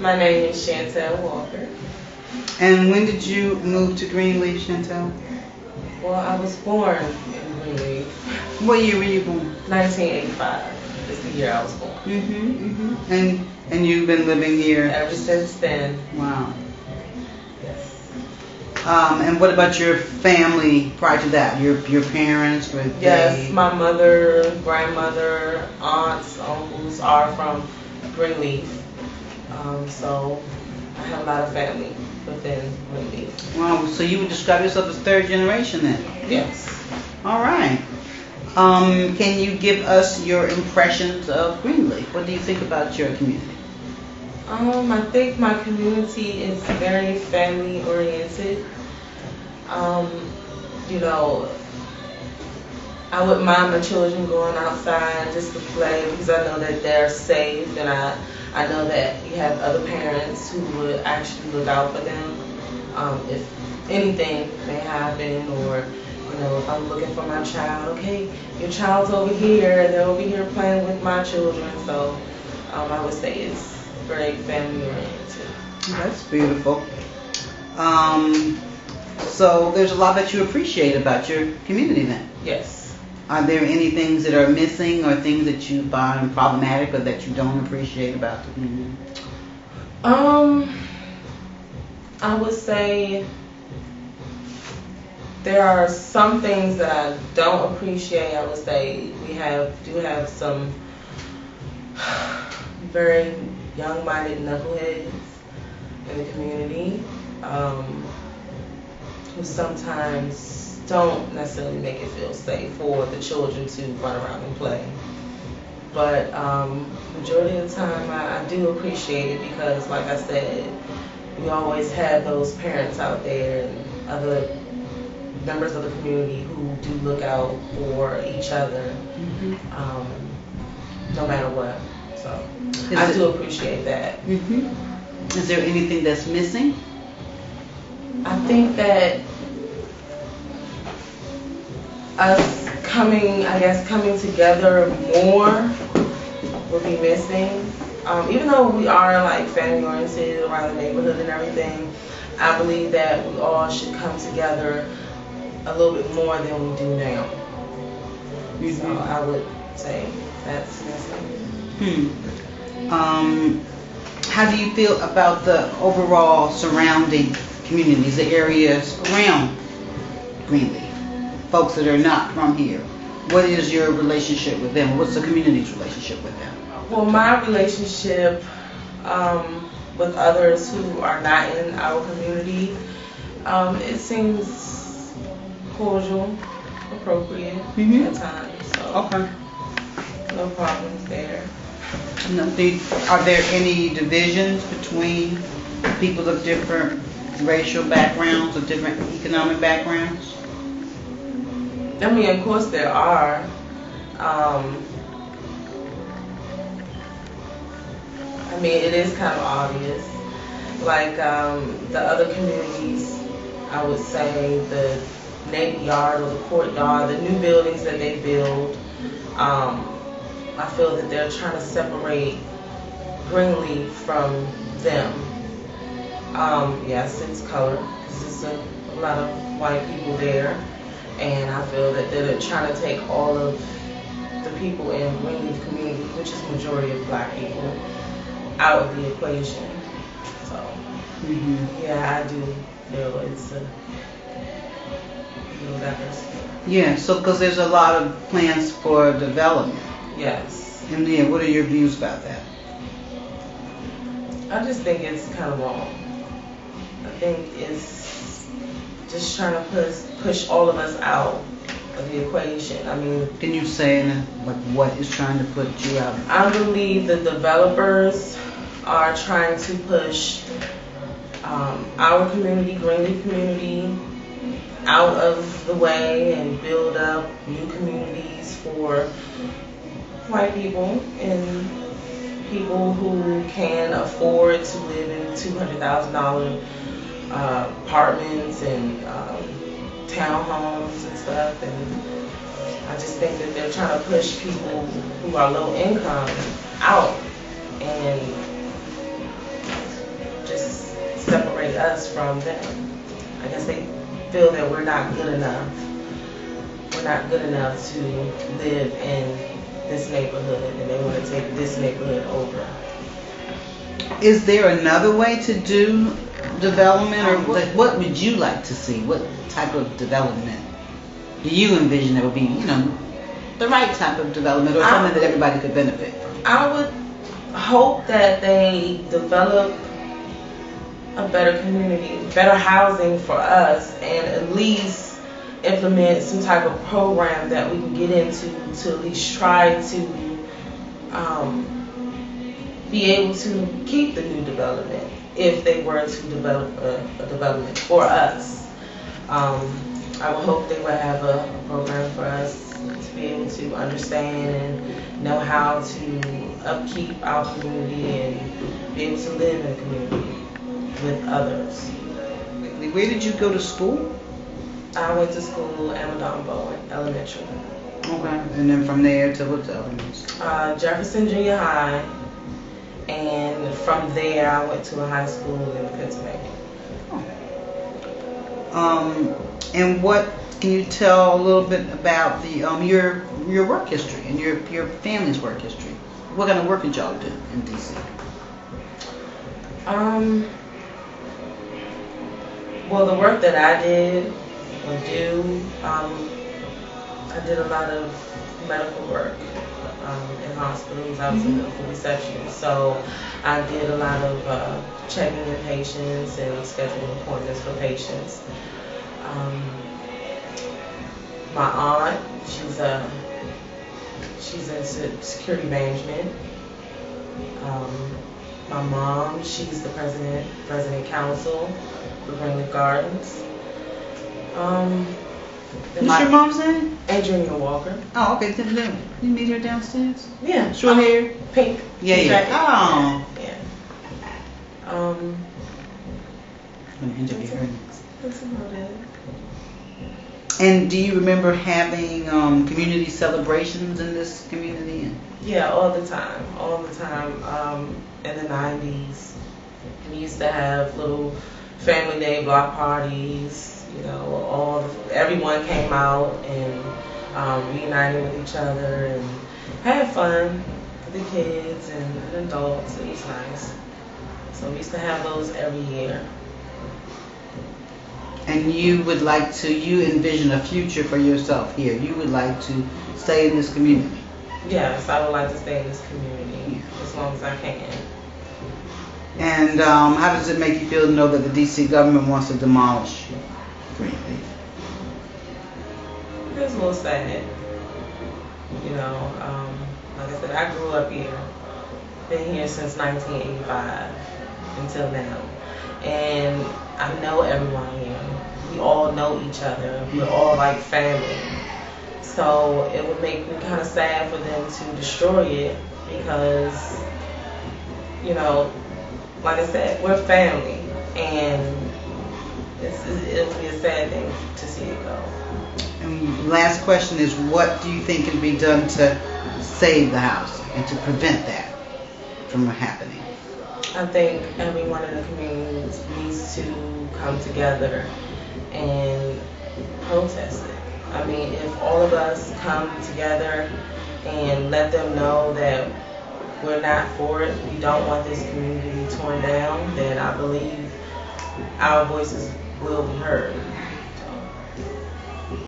My name is Shantell Walker. And when did you move to Greenleaf, Shantell? Well, I was born in Greenleaf. What year were you born? 1985 is the year I was born. And you've been living here ever since then. Wow. Yes. And what about your family prior to that? Your parents were Yes, my mother, grandmother, aunts, uncles are from Greenleaf. So I have a lot of family within Greenleaf. Wow. So you would describe yourself as third generation then? Yes. All right. Can you give us your impressions of Greenleaf? What do you think about your community? I think my community is very family oriented. You know, I wouldn't mind my children going outside just to play because I know that they're safe, and I know that you have other parents who would actually look out for them if anything may happen, or you know, if I'm looking for my child, okay, your child's over here, they're over here playing with my children. So I would say it's very family oriented. That's beautiful. So there's a lot that you appreciate about your community then? Yes. Are there any things that are missing or things that you find problematic or that you don't appreciate about the community? I would say there are some things that I don't appreciate. I would say we do have some very young-minded knuckleheads in the community who sometimes don't necessarily make it feel safe for the children to run around and play. But majority of the time I do appreciate it because, like I said, we always have those parents out there and other members of the community who do look out for each other, no matter what. So I do appreciate that. Is there anything that's missing? I think that us coming together more would be missing. Even though we are like family oriented around the neighborhood and everything, I believe that we all should come together a little bit more than we do now. So I would say that's missing. How do you feel about the overall surrounding communities, the areas around Greenleaf, folks that are not from here? What is your relationship with them? What's the community's relationship with them? Well, my relationship with others who are not in our community, it seems cordial, appropriate at times. So no problems there. Are there any divisions between people of different racial backgrounds or different economic backgrounds? I mean, of course there are. I mean, it is kind of obvious. Like the other communities, I would say the Navy Yard or the Courtyard, the new buildings that they build, I feel that they're trying to separate Greenleaf from them. Yes, it's color. There's a lot of white people there, and I feel that they're trying to take all of the people in Greenleaf community, which is the majority of black people, out of the equation. So, yeah, I do feel it's a little diverse. Yeah, so because there's a lot of plans for development. Yes. And yeah, what are your views about that? I just think it's kind of wrong. I think it's just trying to push all of us out of the equation. I mean, can you say like what is trying to put you out? I believe the developers are trying to push our community, Greenleaf community, out of the way and build up new communities for white people and people who can afford to live in $200,000 apartments and townhomes and stuff. And I just think that they're trying to push people who are low income out, and us from them. I guess they feel that we're not good enough. We're not good enough to live in this neighborhood, and they want to take this neighborhood over. Is there another way to do development, or what would you like to see? What type of development do you envision that would be, the right type of development, or something that everybody could benefit from? I would hope that they develop a better community, better housing for us, and at least implement some type of program that we can get into to at least try to be able to keep the new development if they were to develop a development for us. I would hope they would have a program for us to be able to understand and know how to upkeep our community and be able to live in a community with others. Where did you go to school? I went to school at Madame Bowen Elementary. Okay. And then from there to what elements? Jefferson Junior High. And from there, I went to a high school in Pennsylvania. And what can you tell a little bit about the your work history and your family's work history? What kind of work did y'all do in DC? Well, the work that I did or do, I did a lot of medical work. In hospitals. I was a medical receptionist, so I did a lot of checking in patients and scheduling appointments for patients. My aunt, she's in security management. My mom, she's the president counsel for Greenleaf Gardens. What's your mom's name? Adriana Walker. Oh, okay. Did you meet her downstairs? Yeah. Short hair? Pink. Yeah. Oh. Yeah. I'm going to interview her next. That's about it. And do you remember having community celebrations in this community? Yeah, all the time. In the 90s, we used to have little family day block parties. Everyone came out and reunited with each other and had fun with the kids and adults. It was nice. So we used to have those every year. And you envision a future for yourself here. You would like to stay in this community. Yes, I would like to stay in this community as long as I can. And how does it make you feel to know that the DC government wants to demolish Greenleaf? It's a little sad. Like I said, I grew up here. Been here since 1985 until now. And I know everyone here. We all know each other. We're all like family. So it would make me kind of sad for them to destroy it because, like I said, we're family. And it'll be a sad thing to see it go. And last question is, what do you think can be done to save the house and to prevent that from happening? I think everyone in the community needs to come together and protest it. I mean, if all of us come together and let them know that we're not for it, we don't want this community torn down, then I believe our voices will be heard.